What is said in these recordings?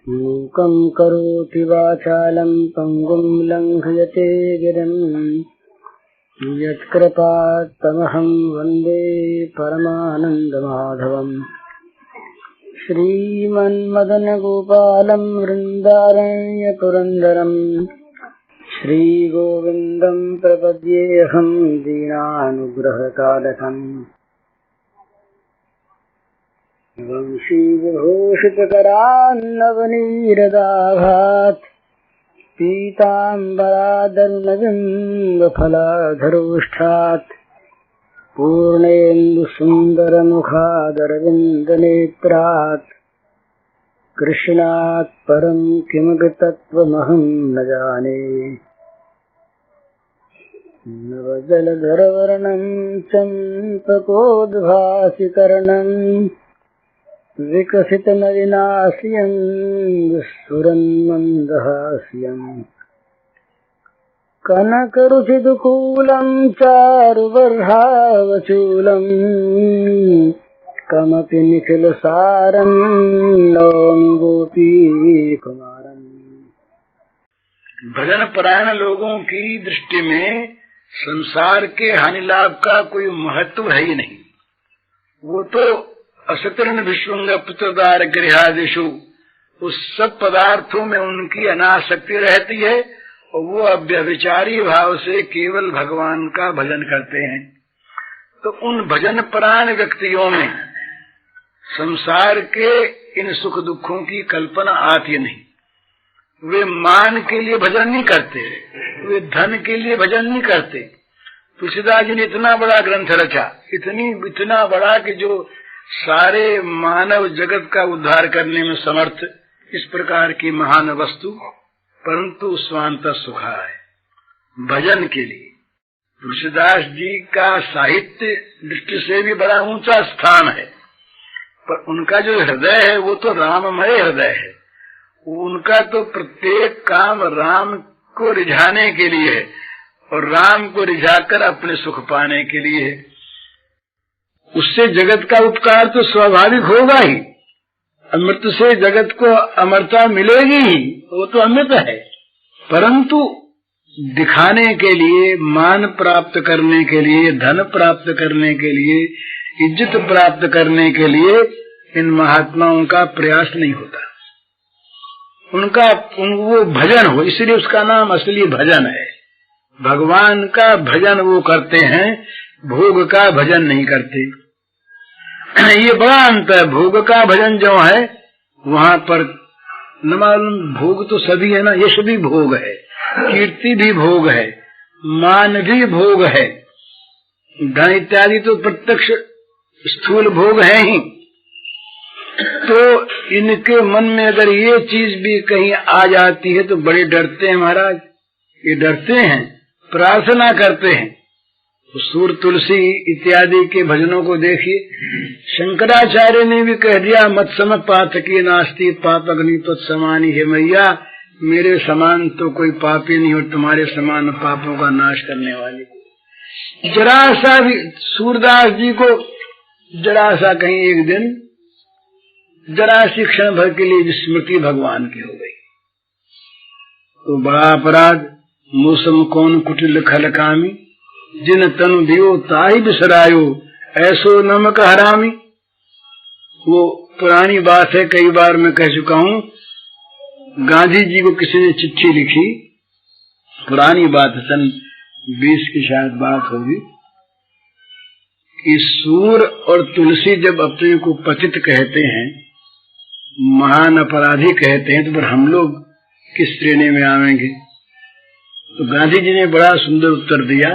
मूकं करोति वाचालं पंगुं लंघयते गिरिं यत्कृपात्तमहं वन्दे परमानन्दमाधवम्। श्रीमन्मदनगोपालं वृन्दारण्यपुरन्दरं श्रीगोविन्दं प्रपद्येऽहं दीनानुग्रहकालकम्। वंशीविभूषितकरान्नवनीरदाभात् पीताम्बरादर्नबिम्बफलाधरोष्ठात् पूर्णेन्दुसुन्दरमुखादरविन्दनेत्रात् कृष्णात् परं किमपि तत्त्वमहं न जाने। नवजलधरवर्णं चम्पकोद्भासिकर्णं विकसितनलिनास्यं स्फुरन्मन्दहास्यं कनकरुचिदुकूलं चारुबर्हावचूलं कमपि निखिलसारं नौमि गोपीकुमारम्। भजन परायण लोगों की दृष्टि में संसार के हानि लाभ का कोई महत्व है ही नहीं। वो तो असतरण विश्वंग पुत्रदार गृहादिषु उस सब पदार्थों में उनकी अनासक्ति रहती है और वो अव्यभिचारी भाव से केवल भगवान का भजन करते हैं। तो उन भजन परायण व्यक्तियों में संसार के इन सुख दुखों की कल्पना आती नहीं। वे मान के लिए भजन नहीं करते, वे धन के लिए भजन नहीं करते। तुलसीदास जी ने इतना बड़ा ग्रंथ रचा, इतना बड़ा कि जो सारे मानव जगत का उद्धार करने में समर्थ, इस प्रकार की महान वस्तु, परंतु स्वांत सुखा है भजन के लिए। तुलसीदास जी का साहित्य दृष्टि से भी बड़ा ऊंचा स्थान है, पर उनका जो हृदय है वो तो राममय हृदय है। उनका तो प्रत्येक काम राम को रिझाने के लिए है और राम को रिझाकर अपने सुख पाने के लिए है। उससे जगत का उपकार तो स्वाभाविक होगा ही, अमृत से जगत को अमरता मिलेगी ही, वो तो अमृत है। परंतु दिखाने के लिए, मान प्राप्त करने के लिए, धन प्राप्त करने के लिए, इज्जत प्राप्त करने के लिए इन महात्माओं का प्रयास नहीं होता। उनका वो भजन हो, इसलिए उसका नाम असली भजन है। भगवान का भजन वो करते हैं, भोग का भजन नहीं करते। ये बड़ा अंतर है। भोग का भजन जो है वहाँ पर न मालूम, भोग तो सभी है ना, यश भी भोग है, कीर्ति भी भोग है, मान भी भोग है, धन इत्यादि तो प्रत्यक्ष स्थूल भोग है ही। तो इनके मन में अगर ये चीज भी कहीं आ जाती है तो बड़े डरते हैं महाराज। ये डरते हैं, प्रार्थना करते हैं। तो सूर तुलसी इत्यादि के भजनों को देखिए, शंकराचार्य ने भी कह दिया, मत सम पातकी नास्ति पाप अग्नि तत्समानी है मैया, मेरे समान तो कोई पापी नहीं और तुम्हारे समान पापों का नाश करने वाली। जरा सा भी सूरदास जी को जरा सा कहीं एक दिन जरा सी क्षण भर के लिए विस्मृति भगवान की हो गई तो बड़ा अपराध। मौसम कौन कुटिल खलकामी, जिन तनु दियो ताही बिसरायो, ऐसो नमक हरामी। वो पुरानी बात है, कई बार मैं कह चुका हूँ। गांधी जी को किसी ने चिट्ठी लिखी, पुरानी बात है, सन 20 की शायद बात होगी, कि सूर और तुलसी जब अपने को पतित कहते हैं, महान अपराधी कहते हैं, तो फिर हम लोग किस श्रेणी में आवेंगे? तो गांधी जी ने बड़ा सुंदर उत्तर दिया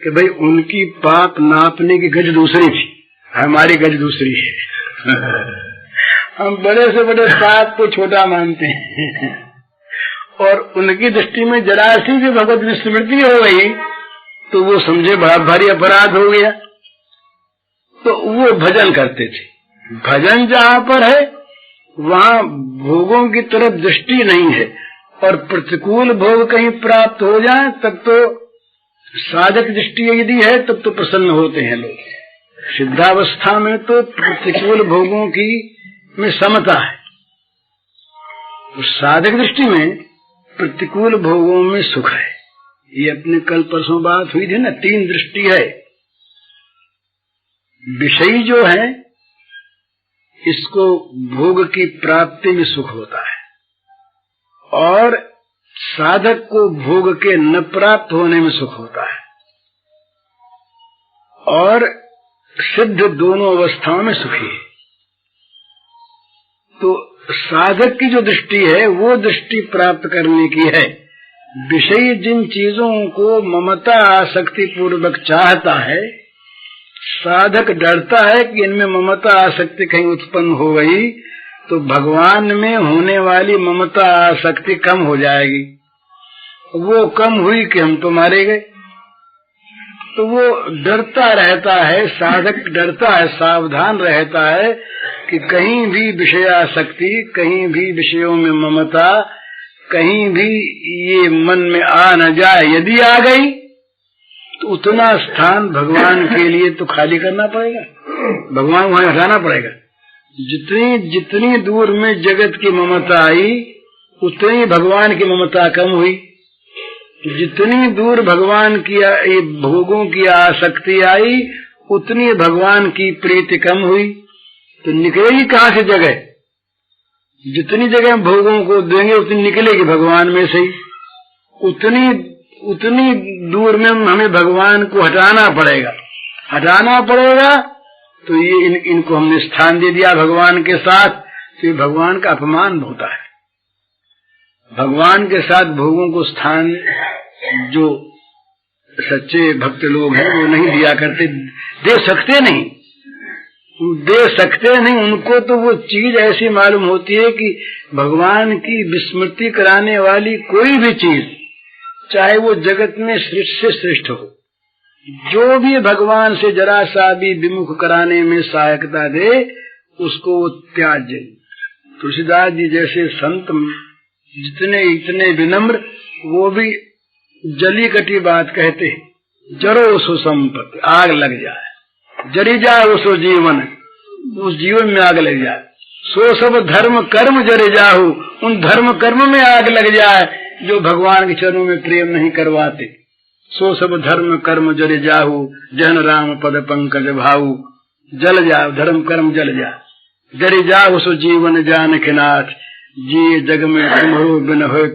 कि भाई उनकी पाप नापने की गज दूसरी थी, हमारी गज दूसरी है। हम बड़े से बड़े पाप को छोटा मानते हैं और उनकी दृष्टि में जरा सी भी भगवत विस्मृति हो गई तो वो समझे बड़ा भारी अपराध हो गया। तो वो भजन करते थे। भजन जहाँ पर है वहाँ भोगों की तरफ दृष्टि नहीं है, और प्रतिकूल भोग कहीं प्राप्त हो जाए तब तो साधक दृष्टि यदि है तब तो प्रसन्न होते हैं लोग। सिद्धावस्था में तो प्रतिकूल भोगों की में समता है उस साधक दृष्टि में प्रतिकूल भोगों में सुख है। ये अपने कल परसों बात हुई थी ना, 3 दृष्टि है। विषयी जो है इसको भोग की प्राप्ति में सुख होता है, और साधक को भोग के न प्राप्त होने में सुख होता है, और सिद्ध दोनों अवस्थाओं में सुखी है। तो साधक की जो दृष्टि है वो दृष्टि प्राप्त करने की है। विषयी जिन चीजों को ममता आसक्ति पूर्वक चाहता है, साधक डरता है कि इनमें ममता आसक्ति कहीं उत्पन्न हो गई तो भगवान में होने वाली ममता आसक्ति कम हो जाएगी। वो कम हुई कि हम तो मारे गए, तो वो डरता रहता है, साधक डरता है, सावधान रहता है कि कहीं भी विषयासक्ति, कहीं भी विषयों में ममता, कहीं भी ये मन में आ न जाए। यदि आ गई तो उतना स्थान भगवान के लिए तो खाली करना पड़ेगा, भगवान वहां हटाना पड़ेगा। जितनी दूर में जगत की ममता आई उतनी भगवान की ममता कम हुई। जितनी दूर भगवान की भोगों की आसक्ति आई उतनी भगवान की प्रीति कम हुई। तो निकलेगी कहाँ से जगह? जितनी जगह भोगों को देंगे उतनी निकलेगी भगवान में से ही। उतनी दूर में हमें भगवान को हटाना पड़ेगा। तो ये इनको हमने स्थान दे दिया भगवान के साथ, तो ये भगवान का अपमान होता है। भगवान के साथ भोगों को स्थान जो सच्चे भक्त लोग हैं वो नहीं दिया करते, दे सकते नहीं। उनको तो वो चीज ऐसी मालूम होती है कि भगवान की विस्मृति कराने वाली कोई भी चीज, चाहे वो जगत में श्रेष्ठ से श्रेष्ठ हो, जो भी भगवान से जरा सा भी विमुख कराने में सहायकता दे उसको वो त्याज्य। तुलसीदास जी जैसे संत इतने विनम्र, वो भी जली कटी बात कहते हैं, जरो सो संपत्ति, आग लग जाए, जरी जाए वो सो जीवन, उस जीवन में आग लग जाए। सो सब धर्म कर्म जरे जाहू, उन धर्म कर्म में आग लग जाए जो भगवान के चरणों में प्रेम नहीं करवाते। सो सब धर्म कर्म जरे जाहू, जन राम पद पंकज भाऊ, जल जाओ धर्म कर्म जल जाए, जरे जाओ सो जीवन जानक नाथ, जी जग में तुम्हारो बिन हो,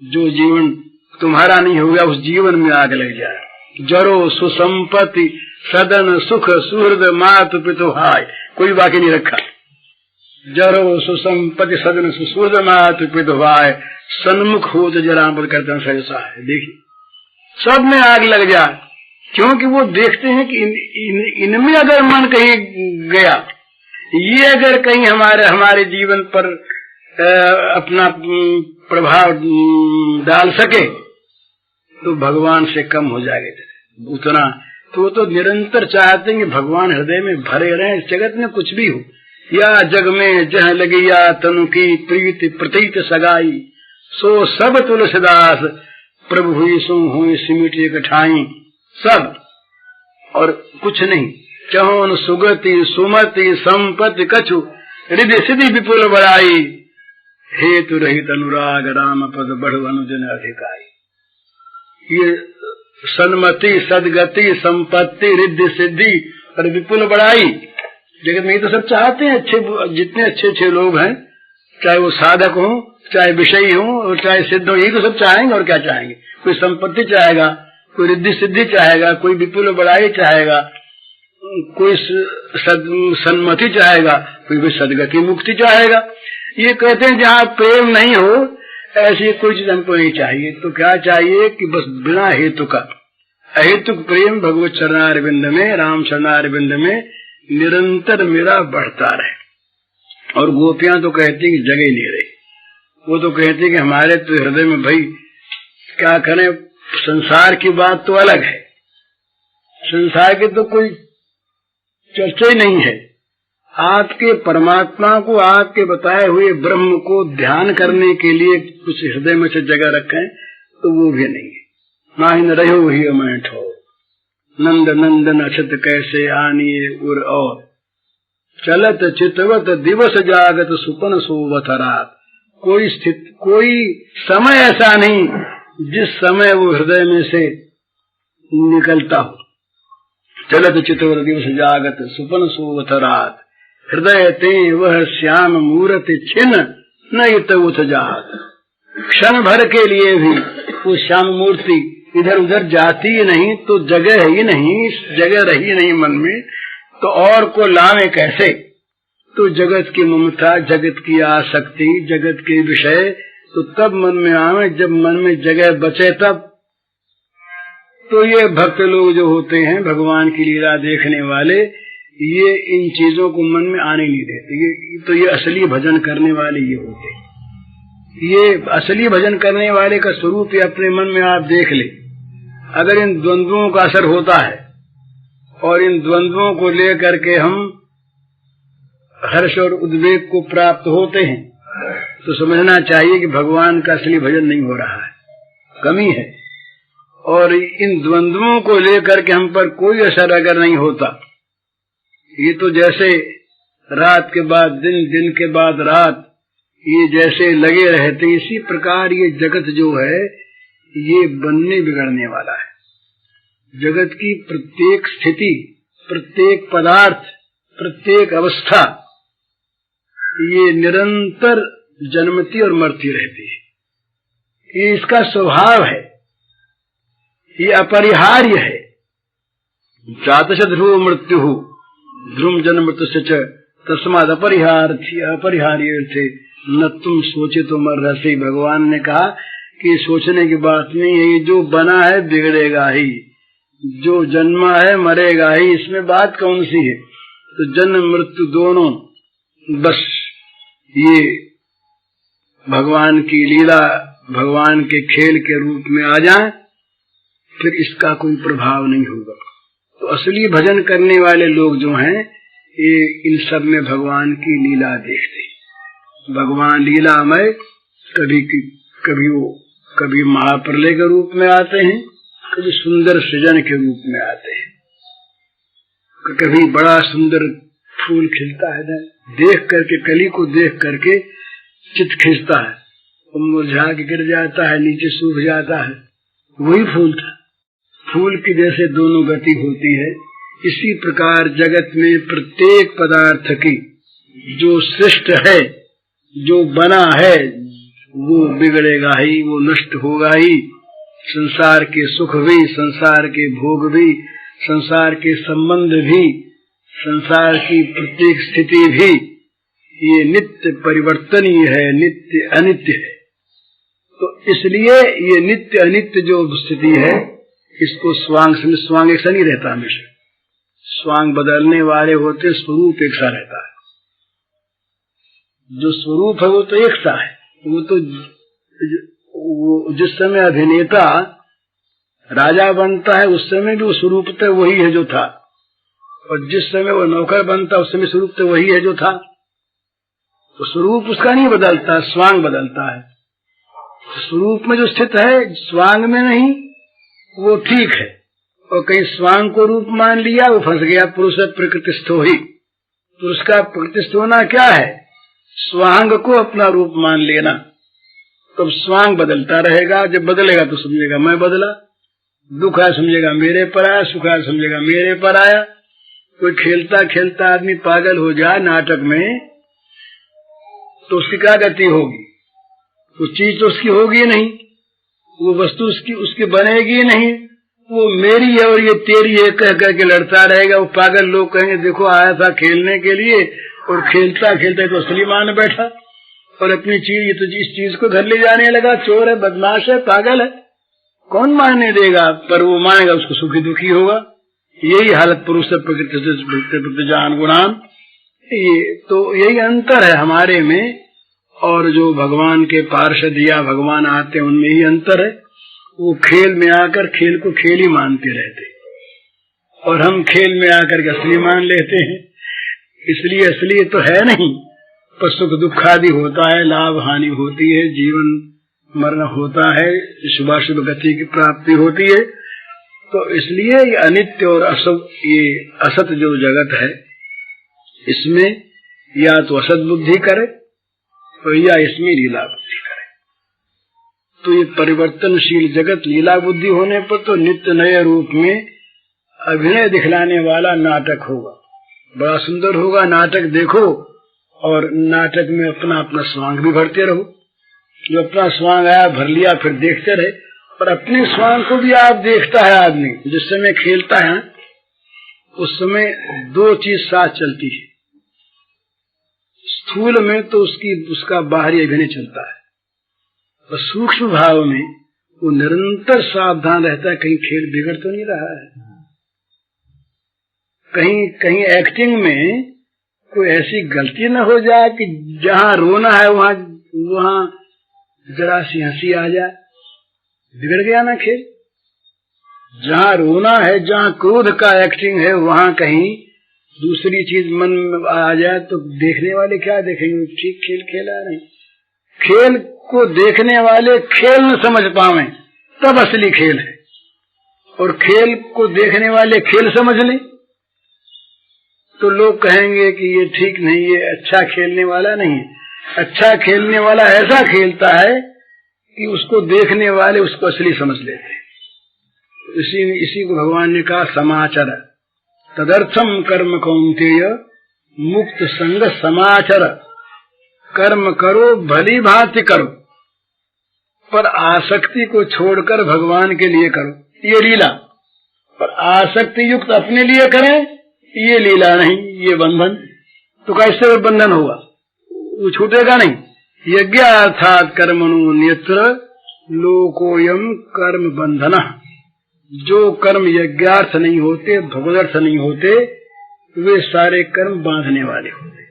जो जीवन तुम्हारा नहीं होगा उस जीवन में आग लग जाए। जरो सुसंपत्ति सदन सुख सुहृद मातु पितु हाय, कोई बाकी नहीं रखा। जरो सुसंपत्ति सदन सुहृद मातु पितु हाय, सन्मुख हो तो जरा पर करता सहसा है। देखिए सब में आग लग जाए, क्योंकि वो देखते हैं कि इनमें अगर मन कहीं गया, ये अगर कहीं हमारे जीवन पर अपना प्रभाव डाल सके तो भगवान से कम हो जाएगा उतना। तो वो तो निरंतर चाहते हैं कि भगवान हृदय में भरे रहें, जगत में कुछ भी हो। या जग में जह लगी या तनु की प्रीति प्रतीत सगाई, सो सब तुलसीदास प्रभु हुई सो हुई सिमट कठाई। सब और कुछ नहीं, चौन सुगति सुमति संपत्ति कछु, हृदय सिद्धि विपुल बड़ाई, हेतु रहित अनुराग राम पद बढ़ अनुजन अधिकारी। ये सन्मति सदगति संपत्ति रिद्धि सिद्धि और विपुल बड़ाई, जगत में ये तो सब चाहते हैं। जितने अच्छे लोग हैं, चाहे वो साधक हो, चाहे विषयी हो और चाहे सिद्ध हो, यही तो सब चाहेंगे। और क्या चाहेंगे? कोई संपत्ति चाहेगा, कोई रिद्धि सिद्धि चाहेगा, कोई विपुल बड़ाई चाहेगा, कोई सन्मति चाहेगा, कोई सदगति मुक्ति चाहेगा। ये कहते हैं जहाँ प्रेम नहीं हो ऐसी कोई चीज हमको नहीं चाहिए। तो क्या चाहिए कि बस बिना हेतु का अहेतुक प्रेम भगवत चरणारविंद में, राम चरणारविंद में निरंतर मेरा बढ़ता रहे। और गोपियां तो कहती कि जगह नहीं रही, वो तो कहती कि हमारे तो हृदय में भाई क्या करें, संसार की बात तो अलग है, संसार की तो कोई चर्चा ही नहीं है। आपके परमात्मा को, आपके बताए हुए ब्रह्म को ध्यान करने के लिए कुछ हृदय में से जगह रखें तो वो भी नहीं है। नाहिन रहो ही मैं ठो, नंद नंदन अछत कैसे आनिए उर, और चलत चितवत दिवस जागत सुपन सोवत रात, कोई समय ऐसा नहीं जिस समय वो हृदय में से निकलता हो। चलत चितवर दिवस जागत सुपन सोवत रात, हृदय ते वह श्याम मूरत छिन न उठ जात। क्षण भर के लिए भी वो श्याम मूर्ति इधर उधर जाती ही नहीं, तो जगह ही नहीं, जगह रही नहीं मन में, तो और को लावे कैसे। तो जगत की ममता, जगत की आसक्ति, जगत के विषय तो तब मन में आवे जब मन में जगह बचे तब। तो ये भक्त लोग जो होते हैं, भगवान की लीला देखने वाले, ये इन चीजों को मन में आने नहीं देते। ये असली भजन करने वाले ये होते हैं। ये असली भजन करने वाले का स्वरूप ये अपने मन में आप देख ले। अगर इन द्वंद्वों का असर होता है और इन द्वंद्वों को लेकर के हम हर्ष और उद्वेग को प्राप्त होते हैं, तो समझना चाहिए कि भगवान का असली भजन नहीं हो रहा है, कमी है। और इन द्वंद्वों को लेकर के हम पर कोई असर अगर नहीं होता, ये तो जैसे रात के बाद दिन, दिन के बाद रात, ये जैसे लगे रहते, इसी प्रकार ये जगत जो है ये बनने बिगड़ने वाला है। जगत की प्रत्येक स्थिति, प्रत्येक पदार्थ, प्रत्येक अवस्था ये निरंतर जन्मती और मरती रहती है। ये इसका स्वभाव है, ये अपरिहार्य है। जातश ध्रुव मृत्यु ध्रुव जन्म मृत्यु तस्माद अपरिहार्य थे न तुम सोचे तो मर रहे। भगवान ने कहा कि सोचने की बात नहीं है, ये जो बना है बिगड़ेगा ही, जो जन्मा है मरेगा ही, इसमें बात कौन सी है। तो जन्म मृत्यु दोनों बस ये भगवान की लीला, भगवान के खेल के रूप में आ जाए, फिर इसका कोई प्रभाव नहीं होगा। तो असली भजन करने वाले लोग जो हैं ये इन सब में भगवान की लीला देखते हैं। भगवान लीलामय कभी महाप्रलय के रूप में आते हैं, कभी सुंदर सृजन के रूप में आते हैं, कभी बड़ा सुंदर फूल खिलता है, देख करके, कली को देख करके चित्त खिंचता है, वो मुरझा के गिर जाता है, नीचे सूख जाता है, वही फूल था। फूल की जैसे दोनों गति होती है, इसी प्रकार जगत में प्रत्येक पदार्थ की जो सृष्ट है, जो बना है, वो बिगड़ेगा ही, वो नष्ट होगा ही। संसार के सुख भी, संसार के भोग भी, संसार के संबंध भी, संसार की प्रत्येक स्थिति भी ये नित्य परिवर्तनीय है, नित्य अनित्य है। तो इसलिए ये नित्य अनित्य जो स्थिति है, इसको स्वांग एक सा नहीं रहता, हमेशा स्वांग बदलने वाले होते, स्वरूप एक सा रहता है। जो स्वरूप है वो तो एक सा है। वो तो जिस समय अभिनेता राजा बनता है उस समय भी वो स्वरूप तो वही है जो था, और जिस समय वो नौकर बनता उस समय स्वरूप तो वही है जो था। तो स्वरूप उसका नहीं बदलता, स्वांग बदलता है। स्वरूप में जो स्थित है, स्वांग में नहीं, वो ठीक है। और कहीं स्वांग को रूप मान लिया, वो फंस गया। पुरुष प्रकृतिस्थो ही, पुरुष का प्रकृतिस्थ होना क्या है? स्वांग को अपना रूप मान लेना। तो स्वांग बदलता रहेगा, जब बदलेगा तो समझेगा मैं बदला, दुख आया समझेगा मेरे पर आया, सुख आया समझेगा मेरे पर आया। कोई खेलता खेलता आदमी पागल हो जाए नाटक में, तो उसकी क्या गति होगी? वो चीज तो उसकी होगी नहीं, वो वस्तु उसकी बनेगी नहीं। वो मेरी है और ये तेरी है कह करके लड़ता रहेगा। वो पागल लोग कहेंगे देखो आया था खेलने के लिए और खेलता खेलता तो असली मान बैठा और अपनी चीज, ये तो इस चीज को घर ले जाने लगा, चोर है, बदमाश है, पागल है, कौन मानने देगा? पर वो मानेगा, उसको सुखी दुखी होगा। यही हालत पुरुष प्रकृति जान गुणान। ये तो यही अंतर है हमारे में और जो भगवान के पार्षद या भगवान आते हैं उनमें ही अंतर है। वो खेल में आकर खेल को खेल ही मानते रहते और हम खेल में आकर के असली मान लेते हैं। इसलिए असली तो है नहीं, पर सुख दुख आदि होता है, लाभ हानि होती है, जीवन मरण होता है, शुभाशुभ गति की प्राप्ति होती है। तो इसलिए ये अनित्य और ये असत जो जगत है, इसमें या तो असत बुद्धि करे और या इसमें लीला बुद्धि करे। तो ये परिवर्तनशील जगत लीला बुद्धि होने पर तो नित्य नए रूप में अभिनय दिखलाने वाला नाटक होगा, बड़ा सुंदर होगा। नाटक देखो और नाटक में अपना अपना स्वांग भी भरते रहो। जो अपना स्वांग आया भर लिया, फिर देखते रहे। और अपने स्वांग को भी आप देखता है आदमी जिस समय खेलता है, उस समय दो चीज साथ चलती है। स्थूल में तो उसका बाहरी अभिनय चलता है, और सूक्ष्म भाव में वो निरंतर सावधान रहता है कहीं खेल बिगड़ तो नहीं रहा है, कहीं एक्टिंग में कोई ऐसी गलती न हो जाए कि जहाँ रोना है वहाँ जरा सी हंसी आ जाए, बिगड़ गया ना खेल। जहाँ रोना है, जहाँ क्रोध का एक्टिंग है, वहाँ कहीं दूसरी चीज मन में आ जाए तो देखने वाले क्या देखेंगे, ठीक खेल खेला नहीं। खेल को देखने वाले खेल न समझ पावे तब असली खेल है, और खेल को देखने वाले खेल समझ लें तो लोग कहेंगे कि ये ठीक नहीं, ये अच्छा खेलने वाला नहीं है। अच्छा खेलने वाला ऐसा खेलता है कि उसको देखने वाले उसको असली समझ लेते हैं। इसी को भगवान ने कहा समाचर तदर्थम कर्म कौन्तेय मुक्त संग समाचर। कर्म करो भली भांति करो, पर आसक्ति को छोड़कर भगवान के लिए करो, ये लीला। पर आसक्ति युक्त अपने लिए करें, ये लीला नहीं, ये बंधन। तो कैसे बंधन होगा, वो छूटेगा नहीं। यज्ञ अर्थात कर्मणु नेत्र लोकोयम कर्म बंधन। जो कर्म यज्ञार्थ नहीं होते, भगवदर्थ नहीं होते, वे सारे कर्म बांधने वाले होते।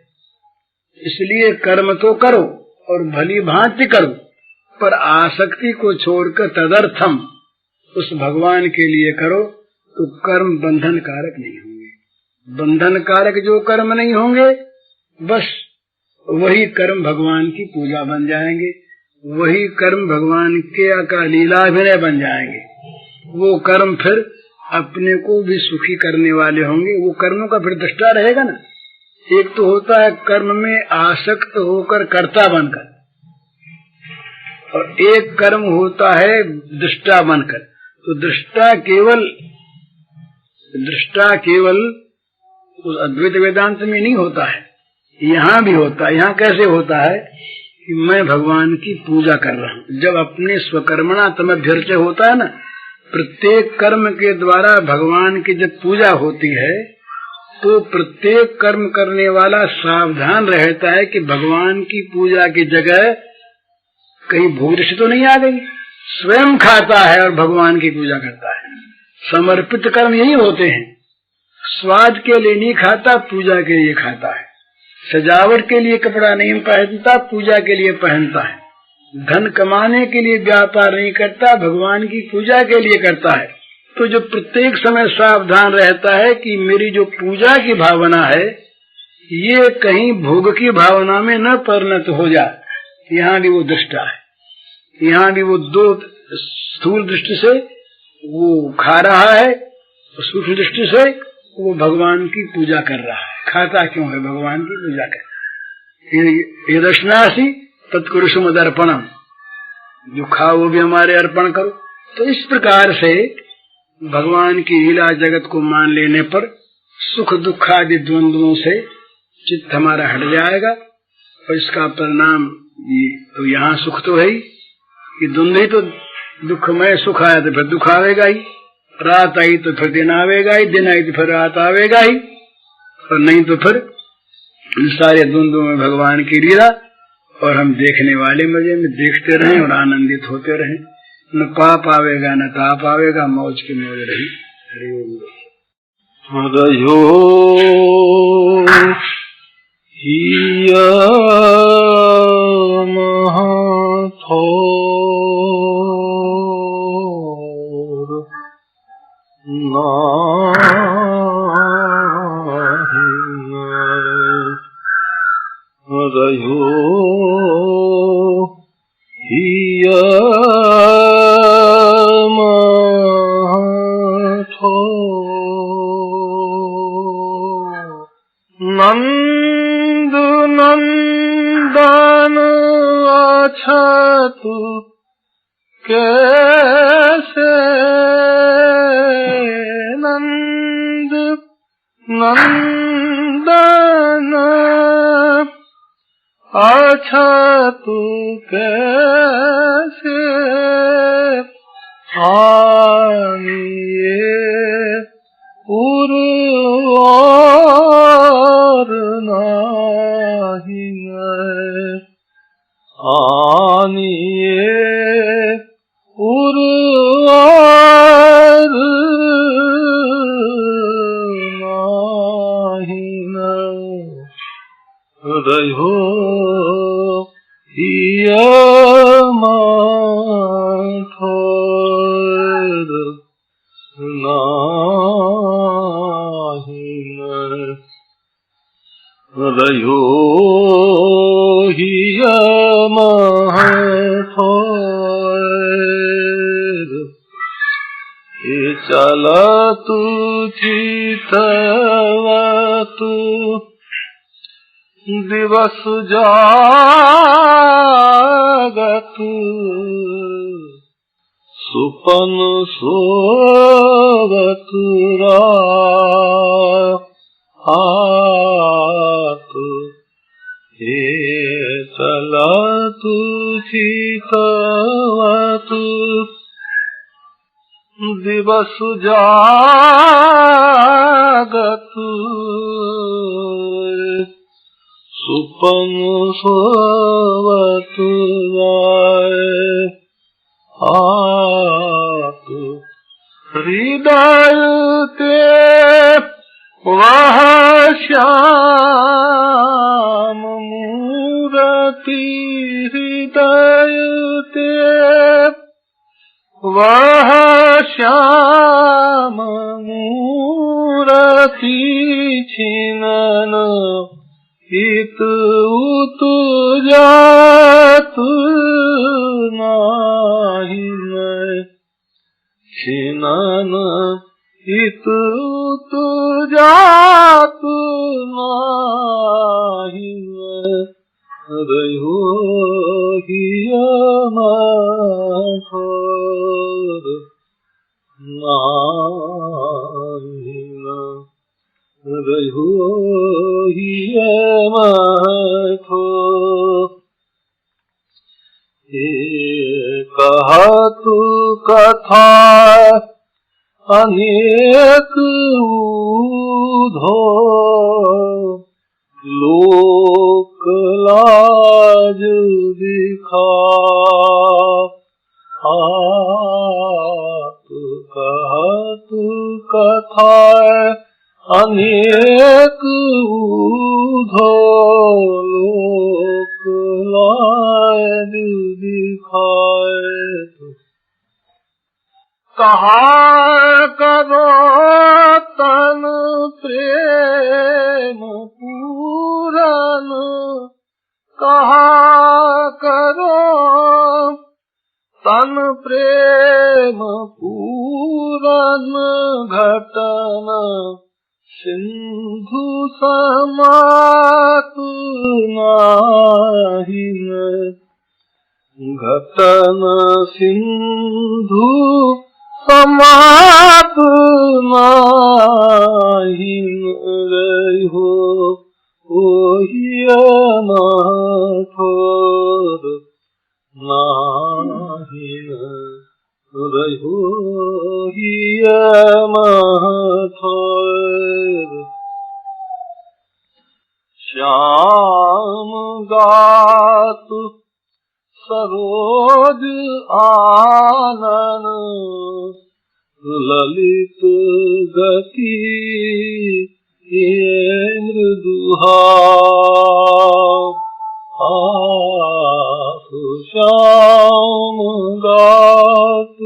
इसलिए कर्म तो करो और भली भांति करो, पर आसक्ति को छोड़कर तदर्थम उस भगवान के लिए करो, तो कर्म बंधन कारक नहीं होंगे। बंधन कारक जो कर्म नहीं होंगे, बस वही कर्म भगवान की पूजा बन जाएंगे, वही कर्म भगवान के का लीलाभिनय बन जाएंगे। वो कर्म फिर अपने को भी सुखी करने वाले होंगे। वो कर्मों का फिर दृष्टा रहेगा ना। एक तो होता है कर्म में आसक्त होकर कर्ता बनकर, और एक कर्म होता है दृष्टा बनकर। तो दृष्टा केवल उस अद्वैत वेदांत में नहीं होता है, यहाँ भी होता है। यहाँ कैसे होता है कि मैं भगवान की पूजा कर रहा हूँ। जब अपने स्वकर्मणा तमभ्यर्च्य होता है ना, प्रत्येक कर्म के द्वारा भगवान की जब पूजा होती है, तो प्रत्येक कर्म करने वाला सावधान रहता है कि भगवान की पूजा की जगह कहीं भोग दृष्टि तो नहीं आ गई। स्वयं खाता है और भगवान की पूजा करता है। समर्पित कर्म यही होते हैं। स्वाद के लिए नहीं खाता, पूजा के लिए खाता है। सजावट के लिए कपड़ा नहीं पहनता, पूजा के लिए पहनता है। धन कमाने के लिए व्यापार नहीं करता, भगवान की पूजा के लिए करता है। तो जो प्रत्येक समय सावधान रहता है कि मेरी जो पूजा की भावना है, ये कहीं भोग की भावना में न परिणत हो जाए, यहाँ भी वो दृष्टा है। यहाँ भी वो दो स्थूल दृष्टि से वो खा रहा है, सूक्ष्म दृष्टि से वो भगवान की पूजा कर रहा है। खाता क्यों है? भगवान की पूजा कर। ये दर्शनासी तत्कुरुष मदर्पणम, जो खाओ वो भी हमारे अर्पण करो। तो इस प्रकार से भगवान की लीला जगत को मान लेने पर सुख दुख आदि द्वंद्वों से चित्त हमारा हट जाएगा, और इसका परिणाम तो यहाँ सुख तो है ही, कि द्वंद्व ही तो दुखमय। सुख आया तो फिर दुख आवेगा ही, रात आई तो फिर दिन आवेगा ही, दिन आई तो फिर रात आवेगा ही, और नहीं तो फिर सारे द्वंद्वों में भगवान की लीला, और हम देखने वाले मजे में देखते रहें और आनंदित होते रहें। न पाप आवेगा न ताप आवेगा, मौज की मौज रही। हरयो हिया महथोर हरयो हिया नंद नंदन तू कैसे नंद नंदन अच्छा तू कैसे आनिए उर्वार नाही आनिए उर्वार नाही रहो ठोर नाही रहो ठोर ये चला तू चितवा तू दिवस जागत सुपन सोवत रात हे चला तू चितवत दिवस जागत सुपन सोवत आप हृदय ते वह श्याम मूरति हृदय ते वह श्याम मूरति छिनन इत उत जात नाही छिनन इत उत जात नाही रहो ठोर नाही रहो ठोर कहा तू कथा अनेक ऊधो लोक लाज दिखा कहा तू कथा अनेक ऊधो लोक लाज दिखाए कहा करो तन प्रेम पूरन कहा करो तन प्रेम पूरन घटन सिंधु समात नाही घटन सिंधु समात नाही रहो ठोर नाही रहो ठोर श्याम गात सरोज आनन ललित गति मृदुहा श्याम गात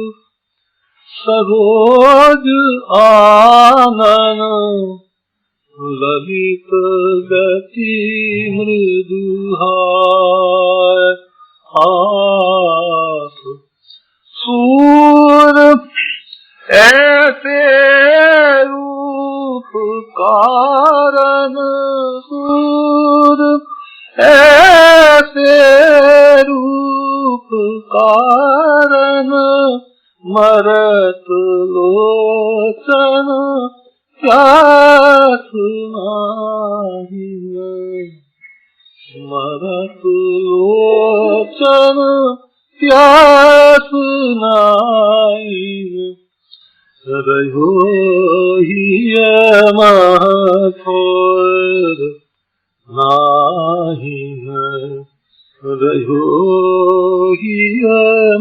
सरोज आनन ललित गति मृदुहा सूर ऐसे रूप कारण सूर ऐसे रूप कारण मरत लोचन प्यास नाही मरत लोचन प्यास नाही रहो हिय महथोर नाही रहो हिय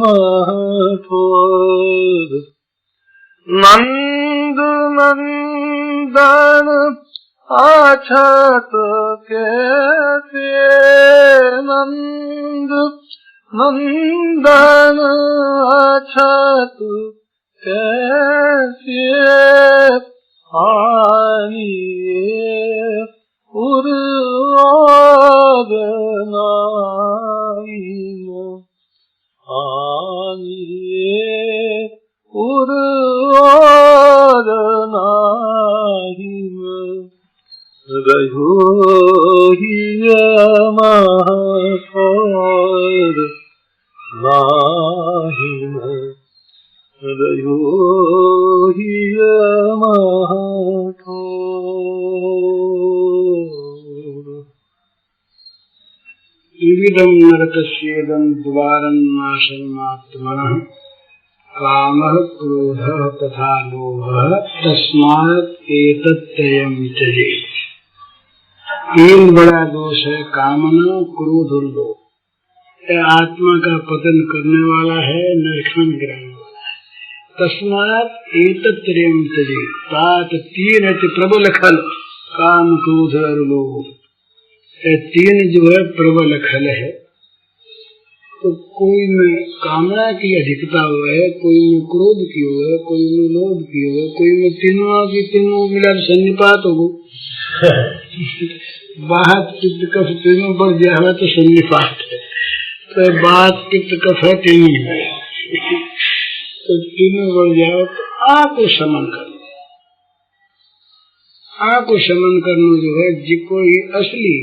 महथोर नंद नंदन अछत कैसे नंद नंदन अछत कैसे आनिए उर्वरनाइन आनिए उर्वरनाइन रहो हिय महथोर नाहिन रहो हिय महथोर त्रिविधं नरकस्येदं द्वारन्नाशनमात्मनः कामः क्रोधः तथा लोभः तस्मात् एतत्त्रयं त्यजेत्। तीन बड़ा दोष है, कामना, क्रोध और लोभ। यह आत्मा का पतन करने वाला है, नरक में गिराने वाला है। तस्मात् एतत्त्रयं त्यजेत्। तात तीन है प्रबल खल, काम, क्रोध और लोभ। ये तीन जो है प्रबल खल है। तो कोई में कामना की अधिकता हुआ है, कोई में क्रोध की हुआ है, कोई में लोभ की हुआ है, कोई में तीनों की तीनों मिला सन्निपात हो बात पित्त कफ तीनों बढ़ जाए तो सन्निपात है। तो बात पित्त कफ है तीनों है, तो तीनों बढ़ जाए तो आँख को शमन करना। आँख को शमन करना जो है जिको ही असली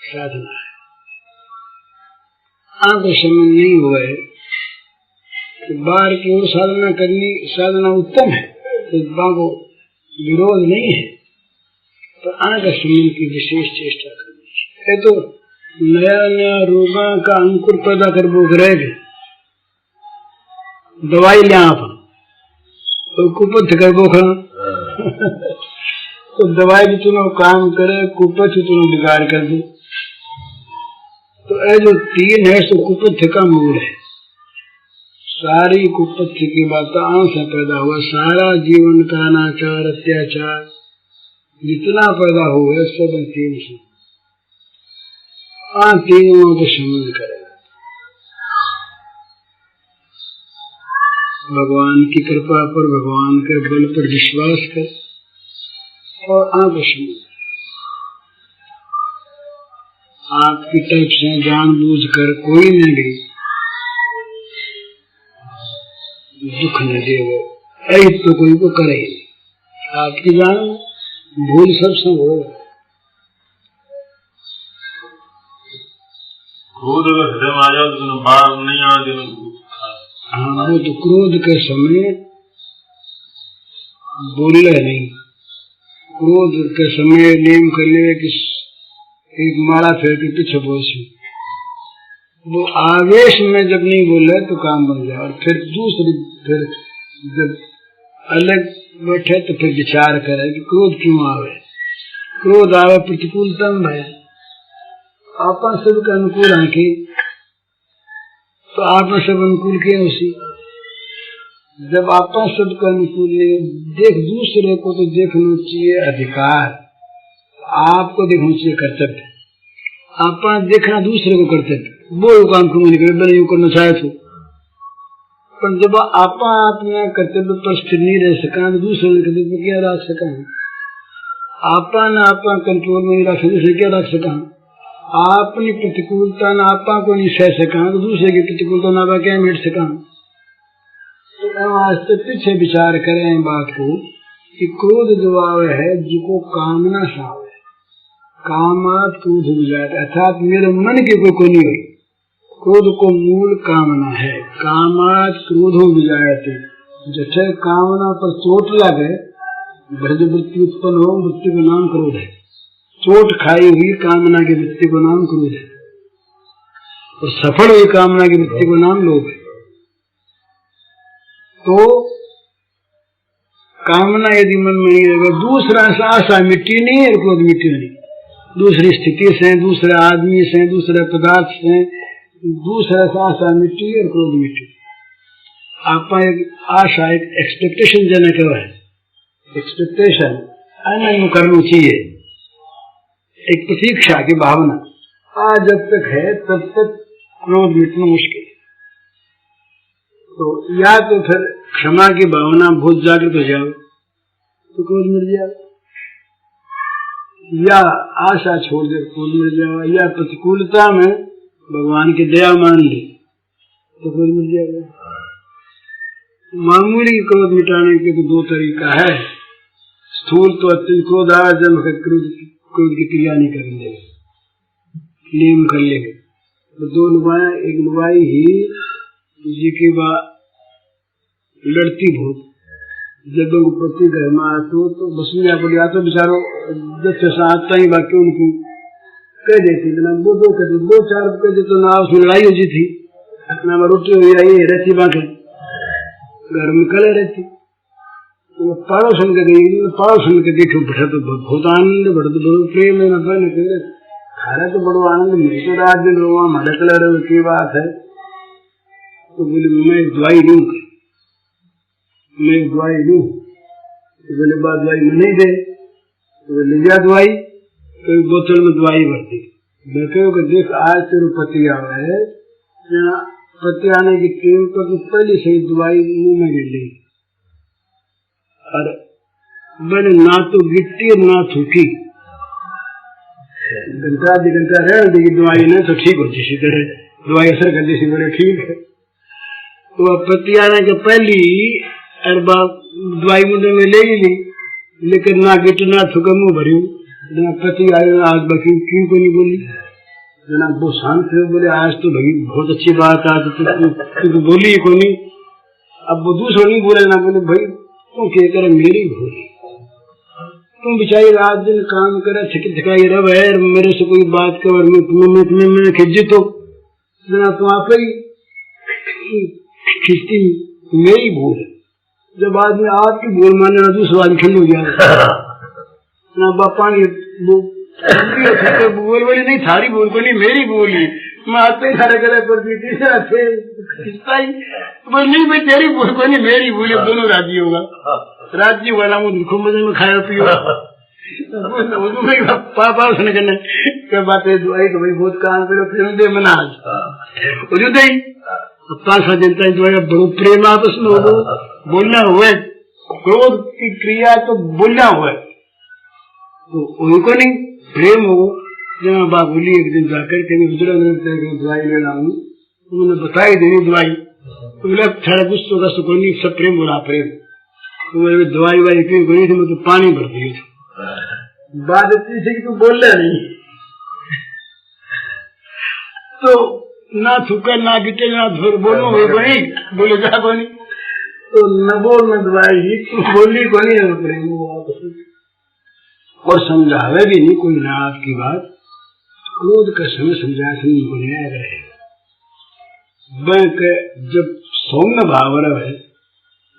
साधना है। आँख को शमन नहीं हुआ है तो बाहर की ओर साधना करनी, साधना उत्तम है, तो को विरोध नहीं है, तो आँख शमन की विशेष चेष्टा करनी है। तो नया नया रोगा का अंकुर पैदा कर वो रहेगा, दवाई लिया आप तो कुपथ कर वो खा तो दवाई भी तुम्हें काम करे, कुपथ तुम्हें बिगाड़ कर दे। तो ये जो तीन है सो कुपथ का मूल है। सारी कुपथ की बात आँख से पैदा हुआ। सारा जीवन का अनाचार, अत्याचार जितना पैदा हुआ सब तीन से। तीनों को शमन करेगा भगवान की कृपा पर, भगवान के बल पर विश्वास कर और आँख शमन। आपकी तरफ से जानबूझ कर कोई ने भी दुख न दे, ऐसा तो कोई को करे। आपकी जान भूल सबसे होगा। क्रोध अगर हृदय में आ जाए तो बाहर नहीं आने। हाँ, वो तो क्रोध के समय बोले नहीं। क्रोध के समय नियम कर ले कि एक माला फेर के पीछे बोसी। वो आवेश में जब नहीं बोले तो काम बन जाए। और फिर दूसरी फिर जब अलग बैठे तो फिर विचार करे कि क्रोध क्यों आवे। क्रोध आवे प्रतिकूलता है, आपन सबके अनुकूल है कि तो आपने सब अनुकूल किए उसी। जब आपन सबके अनुकूल नहीं, देख दूसरे को तो देखना चाहिए अधिकार, आपको देखना चाहिए कर्तव्य। आपने देखना दूसरे को कर्तव्य, वो काम क्यों नहीं करे, मैंने यूं करना चाहे तो। पर जब आप अपने कर्तव्य पर स्थिर नहीं रह सका तो दूसरे कर्तव्य क्या रख सका। आपन कंट्रोल में नहीं रख सके, क्या रख सका। अपनी प्रतिकूलता न आपा को नहीं सह सका तो दूसरे की प्रतिकूलता न आपा क्या मिट सका। तो आज से पीछे विचार करें बात को कि क्रोध जो आवे है जिको कामना से आवे, कामात क्रोध हो जाता, अर्थात मेरे मन की कोई नहीं हुई, क्रोध को मूल कामना है। कामात क्रोधो विजायते, जैसे कामना पर चोट लगे भ्रज वृत्ति उत्पन्न हो, वृत्ति का नाम क्रोध है। चोट खाई हुई कामना की वृत्ति को नाम क्रोध है, और सफल हुई कामना की वृत्ति को नाम लोभ है। तो कामना यदि मन में नहीं रहेगा, दूसरा आशा मिट्टी नहीं है, क्रोध मिट्टी नहीं। दूसरी स्थिति से, दूसरे आदमी से, दूसरे पदार्थ से, दूसरा आशा मिट्टी और क्रोध मिट्टी। आपका एक आशा, एक एक्सपेक्टेशन जनक है, एक्सपेक्टेशन आनंद करनी चाहिए, एक प्रतीक्षा की भावना आज जब तक है तब तक क्रोध मिटना मुश्किल। तो या तो फिर क्षमा की भावना बहुत जागृत हो जाए तो क्रोध मिट जाए, या आशा छोड़ दे क्रोध मिट जाए, या प्रतिकूलता में भगवान की दया मान ली तो क्रोध मिट जाएगा। मामूली क्रोध मिटाने के तो दो तरीका है। स्थूल तो अत्यंत क्रोध आया जब क्रोध की क्रिया नहीं करेंगे, नियम कर लेंगे। तो दो लुगाया, एक लुगाई ही जी की लड़ती बहुत, जब पति घर में आते तो बस में जाकर आते बेचारो जब से आता ही बाकी उनको कह देती, वो दो कहते, दो चार कहते तो ना उसमें लड़ाई हो जी थी, ना रोटी हुई आई रहती, बाकी घर में कले रहती। तो पड़ोसन के गई, पड़ोसन के देखो बैठा तो बहुत आनंद, बढ़ तो बड़ो प्रेम है, न खाना तो बड़ो आनंद मिलता, रात दिन रो हमारे कलर की बात है। तो बोले मैं दवाई लूं, मैं दवाई लूं, तो बोले बात दवाई में नहीं दे, तो ले जा दवाई, तो बोतल में दवाई भरती। देखो कि देख आज तेरे पति आ रहा है, पति आने की टीम पर तो पहले से ही दवाई मुंह में गिर ली, और मैंने ना तो गिट्टी ना थूकी, घंटा आधी घंटा रह देगी दवाई ने तो ठीक हो जिसी तरह दवाई असर कर दी, बोले ठीक है। तो अब पति आने के पहली दवाई मुंडे में ले ही ली, लेकिन ना गिट ना थूका मुंह भरी, पति आए आज बाकी क्यों को नहीं बोली, जना वो शांत थे, बोले आज तो भाई बहुत अच्छी बात, आज तो बोली ही को नहीं। अब वो दूसरा नहीं बोले, ना बोले भाई तुम क्या करे, मेरी भूल, तुम बेचारी रात दिन काम करे, थकाई रब है, मेरे से कोई बात कर मैं खिंची तो जना तुम आप ही खिंचती, मेरी भूल। जब आदमी आपकी भूल माने ना दूसरा आदमी खिल हो गया ना, बापा बोल बोली नहीं थारी भूल को नहीं मेरी भूल ही, मैं आते ही सारे गले पर खिंचता ही, बोल नहीं भाई तेरी भूल को नहीं मेरी भूल, दोनों राजी होगा, राजी हुआ ना, वो खूब मजे में खाया पियो पापा उसने कहने बातें दवाई तो भाई बहुत काम करो, फिर दे मना आज दे 5-7 दिन तक दवाई, बड़ो प्रेम आपस में हो, बोलना हुआ, क्रोध की क्रिया तो बोलना हुआ, तो उनको नहीं प्रेम हो। जब बाबूली एक दिन जाकर कहीं दवाई लेना हूँ, उन्होंने बताई देनी दवाई, तो बोला थोड़ा गुस्सों का सुकून सब प्रेम बोला प्रेम, तो मेरे दवाई वाई क्यों गई थी, मैं तो पानी भर दिए थे, बात इतनी थी कि तू बोल रहा नहीं, तो ना थूका ना गिटे ना धोर बोलो वही बोले जा को नहीं, तो न बोल न दवाई तू बोली को नहीं प्रेम, और समझावे भी नहीं कोई ना आपकी बात, क्रोध का समय समझाया समझ को नहीं आया रहे। बैंक जब सौम्य भाव है,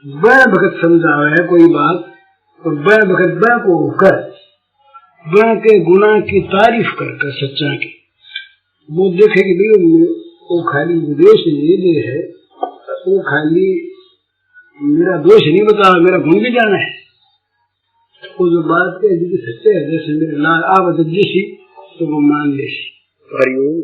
वह भगत समझावे है कोई बात, और वह भगत वह को होकर वह के गुना की तारीफ कर सच्चा की, वो देखे कि भाई वो खाली दोष ये है, वो खाली मेरा दोष नहीं बता, मेरा गुण भी जाना है, वो जो बात है सच्चे है, जैसे मेरे लाल आवत जैसी तो वो मान ले। हरिओम।